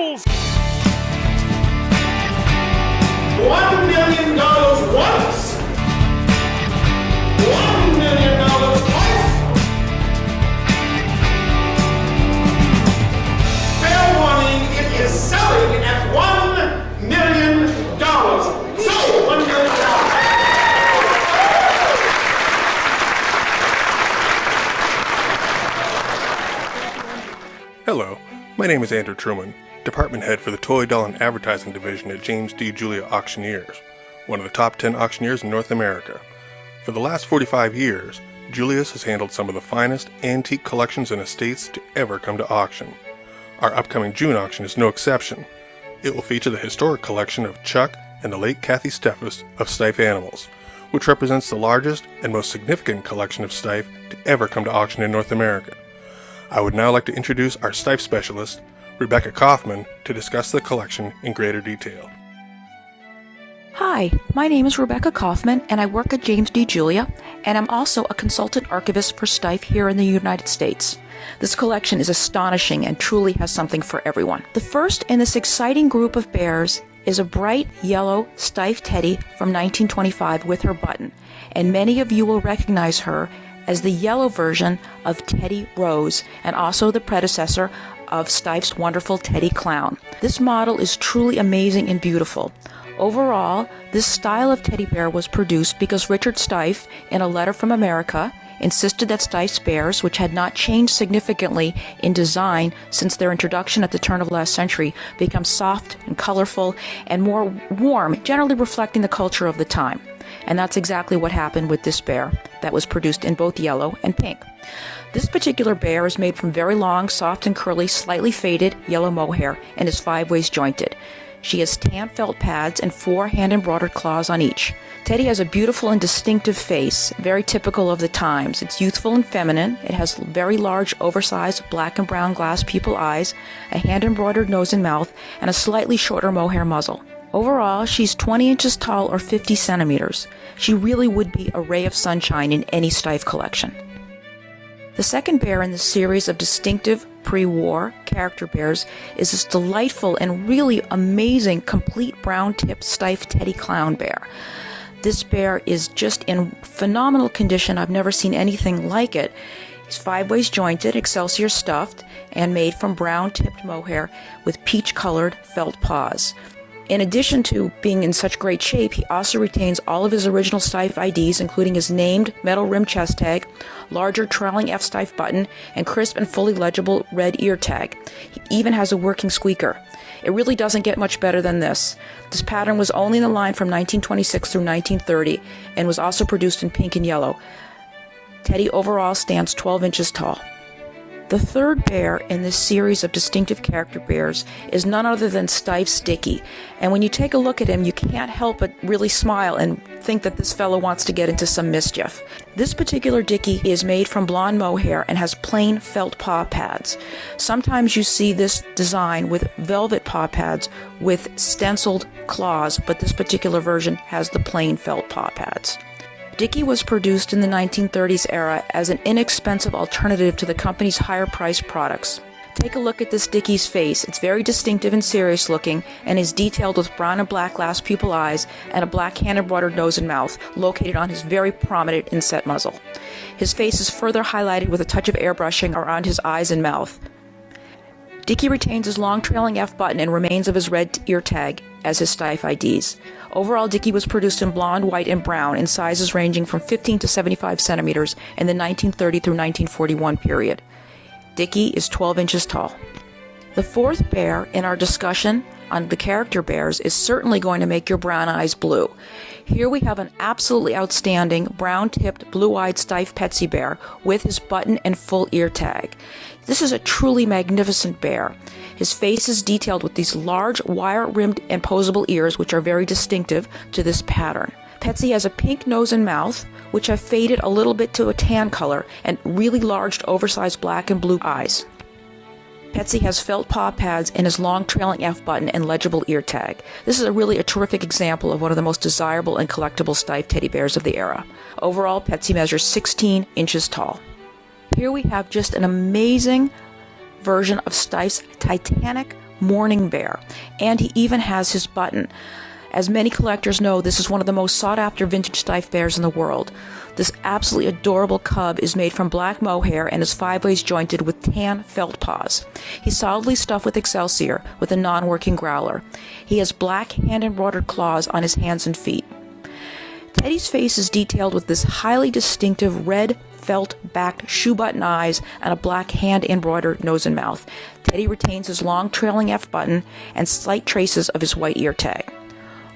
animals! $1 million once, $1 million twice. Fair warning, it is selling at $1 million. So, $1 million. Hello, my name is Andrew Truman, Department Head for the Toy Doll and Advertising Division at James D. Julia Auctioneers, one of the top 10 auctioneers in North America. For the last 45 years, Julius has handled some of the finest antique collections and estates to ever come to auction. Our upcoming June auction is no exception. It will feature the historic collection of Chuck and the late Kathy Steffes of Steiff animals, which represents the largest and most significant collection of Steiff to ever come to auction in North America. I would now like to introduce our Steiff specialist, Rebecca Kaufman, to discuss the collection in greater detail. Hi, my name is Rebecca Kaufman, and I work at James D. Julia, and I'm also a consultant archivist for Steiff here in the United States. This collection is astonishing and truly has something for everyone. The first in this exciting group of bears is a bright yellow Steiff teddy from 1925 with her button, and many of you will recognize her as the yellow version of Teddy Rose, and also the predecessor of Steiff's wonderful Teddy Clown. This model is truly amazing and beautiful. Overall, this style of teddy bear was produced because Richard Steiff, in a letter from America, insisted that Steiff's bears, which had not changed significantly in design since their introduction at the turn of last century, become soft and colorful and more warm, generally reflecting the culture of the time. And that's exactly what happened with this bear that was produced in both yellow and pink. This particular bear is made from very long, soft and curly, slightly faded yellow mohair and is 5 ways jointed. She has tan felt pads and 4 hand-embroidered claws on each. Teddy has a beautiful and distinctive face, very typical of the times. It's youthful and feminine. It has very large, oversized black and brown glass pupil eyes, a hand-embroidered nose and mouth, and a slightly shorter mohair muzzle. Overall, she's 20 inches tall or 50 centimeters. She really would be a ray of sunshine in any Steiff collection. The second bear in the series of distinctive pre-war character bears is this delightful and really amazing complete brown-tipped Steiff Teddy Clown bear. This bear is just in phenomenal condition. I've never seen anything like it. He's 5 ways jointed, Excelsior stuffed, and made from brown-tipped mohair with peach-colored felt paws. In addition to being in such great shape, he also retains all of his original Steiff IDs, including his named metal rim chest tag, larger trailing F Steiff button, and crisp and fully legible red ear tag. He even has a working squeaker. It really doesn't get much better than this. This pattern was only in the line from 1926 through 1930 and was also produced in pink and yellow. Teddy overall stands 12 inches tall. The third bear in this series of distinctive character bears is none other than Steiff's Dickie, and when you take a look at him, you can't help but really smile and think that this fellow wants to get into some mischief. This particular Dickie is made from blonde mohair and has plain felt paw pads. Sometimes you see this design with velvet paw pads with stenciled claws, but this particular version has the plain felt paw pads. Dickie was produced in the 1930s era as an inexpensive alternative to the company's higher-priced products. Take a look at this Dickie's face. It's very distinctive and serious looking and is detailed with brown and black glass pupil eyes and a black hand-embroidered nose and mouth located on his very prominent inset muzzle. His face is further highlighted with a touch of airbrushing around his eyes and mouth. Dickie retains his long trailing F button and remains of his red ear tag as his Steiff IDs. Overall, Dickie was produced in blonde, white, and brown in sizes ranging from 15 to 75 centimeters in the 1930 through 1941 period. Dickie is 12 inches tall. The fourth bear in our discussion on the character bears is certainly going to make your brown eyes blue. Here we have an absolutely outstanding brown-tipped, blue-eyed Steiff Petsy bear with his button and full ear tag. This is a truly magnificent bear. His face is detailed with these large, wire-rimmed and posable ears, which are very distinctive to this pattern. Petsy has a pink nose and mouth, which have faded a little bit to a tan color, and really large, oversized black and blue eyes. Petsy has felt paw pads and his long trailing F button and legible ear tag. This is a terrific example of one of the most desirable and collectible Steiff teddy bears of the era. Overall, Petsy measures 16 inches tall. Here we have just an amazing version of Steiff's Titanic mourning bear, and he even has his button. As many collectors know, this is one of the most sought-after vintage Steiff bears in the world. This absolutely adorable cub is made from black mohair and is 5 ways jointed with tan felt paws. He's solidly stuffed with excelsior with a non-working growler. He has black hand-embroidered claws on his hands and feet. Teddy's face is detailed with this highly distinctive red felt-backed shoe-button eyes and a black hand-embroidered nose and mouth. Teddy retains his long trailing F button and slight traces of his white ear tag.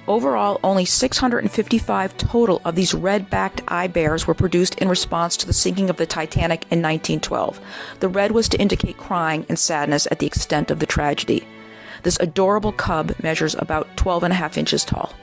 Overall, only 655 total of these red-backed eye bears were produced in response to the sinking of the Titanic in 1912. The red was to indicate crying and sadness at the extent of the tragedy. This adorable cub measures about 12.5 inches tall.